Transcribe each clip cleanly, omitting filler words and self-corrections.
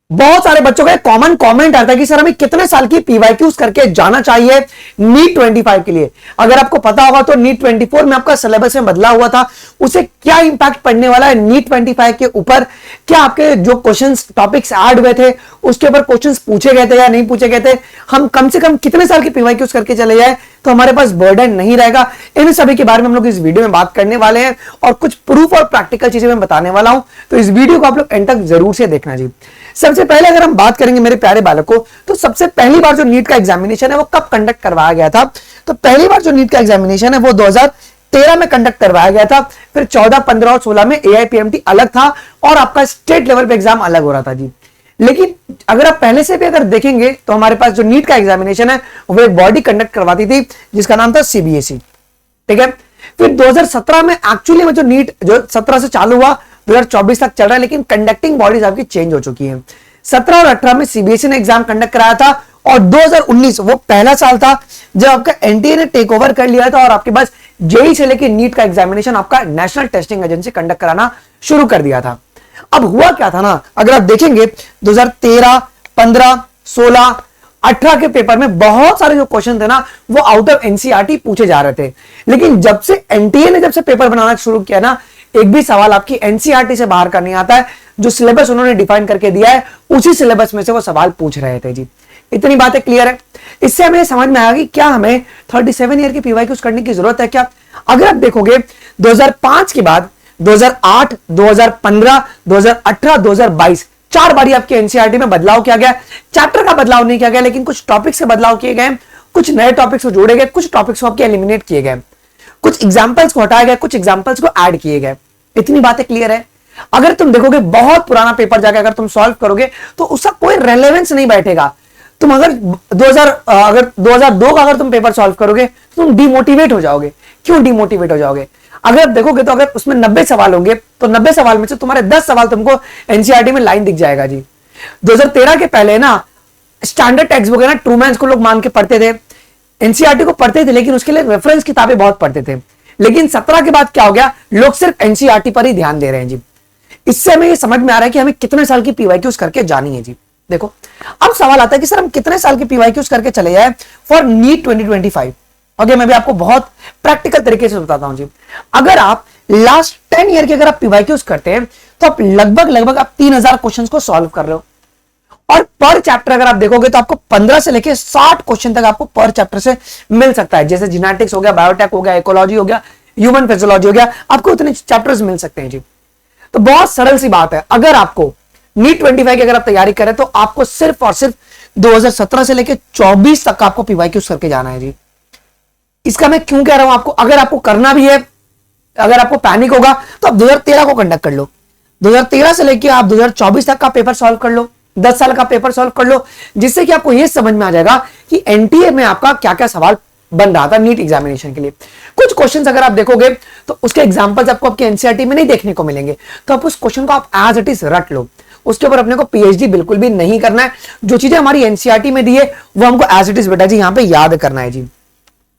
बहुत सारे बच्चों का कॉमन कमेंट आता है कि सर हमें कितने साल की पीवाईक्यूज करके जाना चाहिए नीट 25 के लिए। अगर आपको पता होगा तो नीट 24 में आपका सिलेबस में बदला हुआ था, उसे क्या इंपैक्ट पड़ने वाला है नीट 25 के ऊपर, क्या आपके जो क्वेश्चंस टॉपिक्स ऐड हुए थे उसके ऊपर क्वेश्चंस पूछे गए थे या नहीं पूछे गए थे, हम कम से कम कितने साल की पीवाईक्यूज करके चले जाए तो हमारे पास बर्डन नहीं रहेगा। इन सभी के बारे में हम लोग इस वीडियो में बात करने वाले हैं और कुछ प्रूफ और प्रैक्टिकल चीजें मैं बताने वाला हूं, तो इस वीडियो को आप लोग एंड तक जरूर से देखना जी। सबसे पहले अगर हम बात करेंगे मेरे प्यारे बालकों, तो सबसे पहली बार जो नीट का एग्जामिनेशन है वो कब कंडक्ट करवाया गया था? तो पहली बार जो नीट का एग्जामिनेशन है वो 2013 में कंडक्ट करवाया गया था। फिर 14, 15 और 16 में AIPMT अलग था और आपका स्टेट लेवल पे एग्जाम अलग हो रहा था जी। लेकिन अगर आप पहले से भी अगर देखेंगे तो हमारे पास जो नीट का एग्जामिनेशन है वो एक बॉडी कंडक्ट करवाती थी जिसका नाम था CBSE, ठीक है। फिर 2017 में एक्चुअली में जो नीट जो 17 से चालू हुआ 2024 तक चल रहा है, लेकिन कंडक्टिंग बॉडीज आपकी चेंज हो चुकी हैं। 17 और 18 में CBSE ने एग्जाम कंडक्ट कराया था और 2019 वो पहला साल था जब आपका NTA ने टेक ओवर कर लिया था और आपके पास जेई से लेकर नीट का एग्जामिनेशन आपका नेशनल टेस्टिंग एजेंसी कंडक्ट कराना शुरू कर दिया था। अब हुआ क्या था ना, अगर आप देखेंगे 2013, 15, 16, 18 के पेपर में बहुत सारे जो क्वेश्चन थे ना वो आउट ऑफ NCERT पूछे जा रहे थे, लेकिन जब से NTA ने जब से पेपर बनाना शुरू किया ना, एक भी सवाल आपकी NCERT से बाहर का नहीं आता है। जो सिलेबस उन्होंने डिफाइन करके दिया है उसी सिलेबस में से वो सवाल पूछ रहे थे जी। इतनी बातें क्लियर है। इससे हमें समझ में आया कि क्या हमें 37 ईयर की पीवाईक्यूज करने की जरूरत है क्या? अगर आप देखोगे 2005 के बाद 2008, 2015, 2018, 2022 चार बारी आपके NCERT में बदलाव किया गया। चैप्टर का बदलाव नहीं किया गया, लेकिन कुछ टॉपिक्स से बदलाव किए गए, कुछ नए टॉपिक्स को जोड़े गए, कुछ टॉपिक्स को आपके एलिमिनेट किए गए, कुछ एग्जाम्पल्स को हटाए गए, कुछ एग्जाम्पल्स को ऐड किए गए। इतनी बातें क्लियर है। अगर तुम देखोगे बहुत पुराना पेपर जाकर अगर तुम सॉल्व करोगे तो उसका कोई रेलेवेंस नहीं बैठेगा। तुम अगर 2002 का अगर तुम पेपर सॉल्व करोगे तो तुम डिमोटिवेट हो जाओगे। क्यों डिमोटिवेट हो जाओगे? अगर आप देखोगे तो अगर उसमें 90 सवाल होंगे तो 90 सवाल में से तुम्हारे 10 सवाल तुमको NCERT में लाइन दिख जाएगा जी। 2013 के पहले ना स्टैंडर्ड टेक्स्ट बुक है ना, ट्रूमैन्स को लोग मान के पढ़ते थे, NCERT को पढ़ते थे, लेकिन उसके लिए रेफरेंस किताबें बहुत पढ़ते थे। लेकिन 17 के बाद क्या हो गया, लोग सिर्फ NCERT पर ही ध्यान दे रहे हैं जी। इससे हमें ये समझ में आ रहा है कि हमें कितने साल की पीवाईक्यूज करके जानी है जी। देखो अब सवाल आता है कि सर हम कितने साल की पीवाईक्यूज करके चले जाए फॉर नीट 2025। ओके, मैं भी आपको बहुत प्रैक्टिकल तरीके से बताता हूं जी। अगर आप लास्ट 10 ईयर की अगर आप पीवाईक्यूज करते हैं तो आप लगभग आप 3000 क्वेश्चंस को सॉल्व कर रहे हो और पर चैप्टर अगर आप देखोगे तो आपको 15 से लेकर 60 क्वेश्चन तक आपको पर चैप्टर से मिल सकता है। जैसे जेनेटिक्स हो गया, बायोटेक हो गया, इकोलॉजी हो गया, ह्यूमन फिजियोलॉजी हो गया, आपको उतने चैप्टर्स मिल सकते हैं जी। तो बहुत सरल सी बात है, अगर आपको नीट 25 की अगर आप तैयारी करें तो आपको सिर्फ और सिर्फ 2017 से लेकर 24 तक आपको पीवाईक्यूज करके जाना है जी। इसका मैं क्यों कह रहा हूं आपको, अगर आपको करना भी है, अगर आपको पैनिक होगा तो आप 2013 को कंडक्ट कर लो, 2013 से लेकर आप 2024 तक का पेपर सॉल्व कर लो, 10 साल का पेपर सॉल्व कर लो, जिससे कि आपको यह समझ में आ जाएगा कि NTA में आपका क्या क्या सवाल बन रहा था नीट एग्जामिनेशन के लिए। कुछ क्वेश्चंस अगर आप देखोगे तो उसके एग्जांपल्स आपको आपके NCERT में नहीं देखने को मिलेंगे, तो आप उस क्वेश्चन को आप एज इट इज रट लो। उसके ऊपर अपने को PhD बिल्कुल भी नहीं करना है। जो चीजें हमारी NCERT में दी है वो हमको एज इट इज बेटा जी यहां पे याद करना है जी।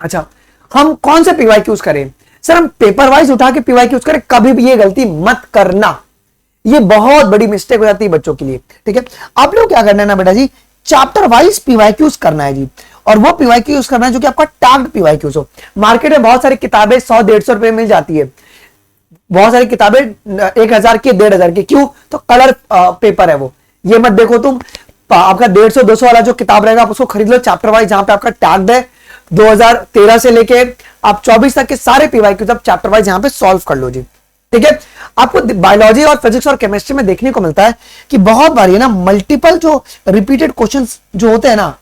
अच्छा, हम कौन से पीवाईक्यूज करें? सर हम पेपर वाइज उठा के पीवाईक्यूज करें, कभी भी ये गलती मत करना, ये बहुत बड़ी मिस्टेक हो जाती है बच्चों के लिए, ठीक है। आप लोग क्या करना है ना बेटा जी, चैप्टर वाइज पीवाईक्यूज करना है जी, और वो पीवाईक्यूज करना है जो कि आपका टैग्ड पीवाईक्यूज हो। मार्केट में बहुत सारी किताबें 100-150 रुपए मिल जाती है, बहुत सारी किताबें 1000 की, 1500 की, क्यों? तो कलर पेपर है वो। ये मत देखो तुम, आपका 150-200 वाला जो किताब रहेगा आप उसको खरीद लो चैप्टर वाइज, जहां पे आपका टैग्ड है 2013 से लेके आप 24 तक के सारे पीवाईक्यूज आप चैप्टर वाइज यहां पे सॉल्व कर लो जी, ठीक है। आपको बायोलॉजी और फिजिक्स और केमिस्ट्री में देखने को मिलता है कि बहुत बार ये ना मल्टीपल जो रिपीटेड क्वेश्चंस जो होते हैं ना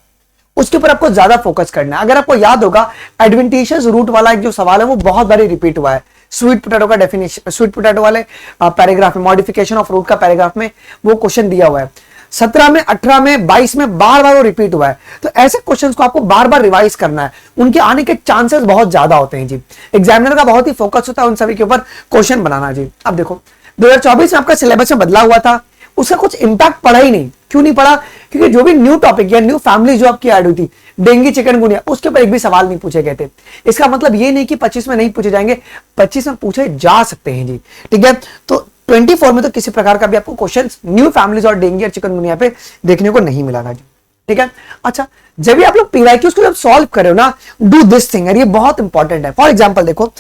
उसके ऊपर आपको ज्यादा फोकस करना है। अगर आपको याद होगा एडवेंटिशियस रूट वाला एक जो सवाल है वो बहुत बार रिपीट हुआ है, स्वीट पोटैटो का डेफिनेशन, स्वीट पोटैटो वाले पैराग्राफ में, मॉडिफिकेशन ऑफ रूट का पैराग्राफ में वो क्वेश्चन दिया हुआ है। 17 में, 18 में, 22 में बार बार वो रिपीट हुआ है। तो ऐसे क्वेश्चंस को आपको बार बार रिवाइज करना है, उनके आने के चांसेस बहुत ज्यादा होते हैं जी। एग्जामिनर का बहुत ही फोकस होता है उन सभी के ऊपर क्वेश्चन बनाना जी। अब देखो 2024 में आपका सिलेबस में बदला हुआ था, उसका कुछ इंपैक्ट पड़ा ही नहीं। क्यों नहीं पड़ा? क्योंकि जो भी न्यू टॉपिक या न्यू फैमिली जो आपकी ऐड हुई थी, डेंगू, चिकनगुनिया, उसके ऊपर एक भी सवाल नहीं पूछे गए थे। इसका मतलब ये नहीं कि 25 में नहीं पूछे जाएंगे, 25 में पूछे जा सकते हैं जी, ठीक है। तो 24 में तो किसी प्रकार का भी आपको क्वेश्चन न्यू फैमिलीज और डेंगू और चिकनगुनिया पे देखने को नहीं मिला था जी। ठीक है, अच्छा जब भी आप लोग पीवाईक्यूज को जब सॉल्व कर रहे हो ना, डू दिस थिंग, ये बहुत इंपॉर्टेंट है। फॉर एग्जांपल देखो,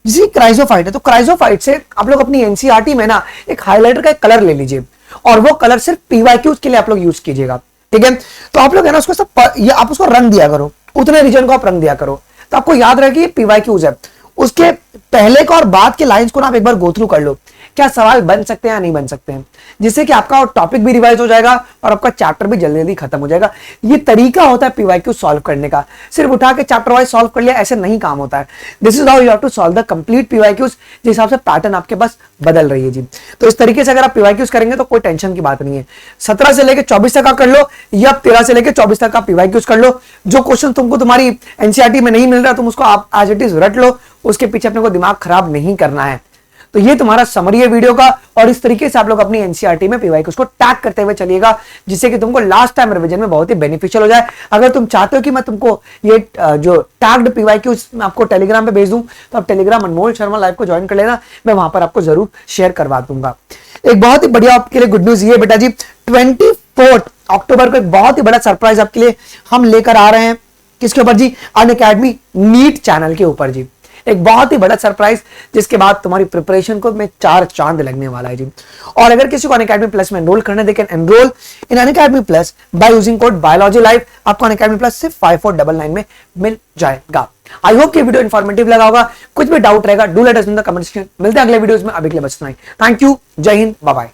जैसे क्राइजोफाइट है तो क्राइजोफाइट से आप लोग अपनी एनसीईआरटी में ना एक हाइलाइटर का एक कलर ले लीजिए और वो कलर सिर्फ पीवाईक्यूज के लिए आप लोग यूज कीजिएगा। ठीक है, तो आप लोग है ना उसको सब आप उसको रंग दिया करो, उतने रीजन को आप रंग दिया करो, तो आपको याद रहे कि ये पीवाईक्यूज है। उसके पहले का और बाद के लाइंस को ना आप एक बार गो थ्रू कर लो, क्या सवाल बन सकते हैं या नहीं बन सकते हैं, जिससे कि आपका टॉपिक भी रिवाइज हो जाएगा और आपका चैप्टर भी जल्दी जल्दी खत्म हो जाएगा। ये तरीका होता है पीवाईक्यू सॉल्व करने का, सिर्फ उठा के चैप्टर वाइज सॉल्व कर लिया ऐसे नहीं काम होता है। This is how you have to solve the complete PYQs, जिस हिसाब से पैटर्न आपके पास बदल रही है जी। तो इस तरीके से अगर आप पीवाईक्यूज करेंगे तो कोई टेंशन की बात नहीं है। 17 से लेकर 24 तक का कर लो या 13 से लेकर 24 तक का पीवाईक्यूज कर लो। जो क्वेश्चन तुमको तुम्हारी एनसीईआरटी में नहीं मिल रहा तुम उसको आप एज इट इज रट लो, उसके पीछे अपने को दिमाग खराब नहीं करना है। तो ये तुम्हारा समरी है वीडियो का, और इस तरीके से आप लोग अपनी एनसीईआरटी में पीवाईक्यूज को टैग करते हुए चलिएगा, जिससे कि तुमको लास्ट टाइम रिवीजन में बहुत ही बेनिफिशियल हो जाए। अगर तुम चाहते हो कि मैं तुमको ये जो टैग्ड पीवाईक्यूज आपको टेलीग्राम पे भेज दूं, तो आप टेलीग्राम अनमोल शर्मा लाइव को ज्वाइन कर लेना, मैं वहां पर आपको जरूर शेयर करवा दूंगा। एक बहुत ही बढ़िया आपके लिए गुड न्यूज ये बेटा जी, 24 अक्टूबर को एक बहुत ही बड़ा सरप्राइज आपके लिए हम लेकर आ रहे हैं। किसके ऊपर जी? अनअकैडमी नीट चैनल के ऊपर जी, एक बहुत ही बड़ा सरप्राइज, जिसके बाद तुम्हारी प्रिपरेशन को में 4 चांद लगने वाला है जी। और अगर किसी को अनअकैडमी प्लस में एनरोल करना है, they can enrol in Unacademy plus by using code biology live. आपको अनअकैडमी प्लस सिर्फ 5499 में मिल जाएगा। आई होप कि वीडियो इन्फॉर्मेटिव लगा होगा। कुछ भी डाउट रहेगा do let us in the comment section. मिलते हैं अगले वीडियोस में, अभी के लिए बस इतना ही। थैंक यू, जय हिंद, बाय बाय।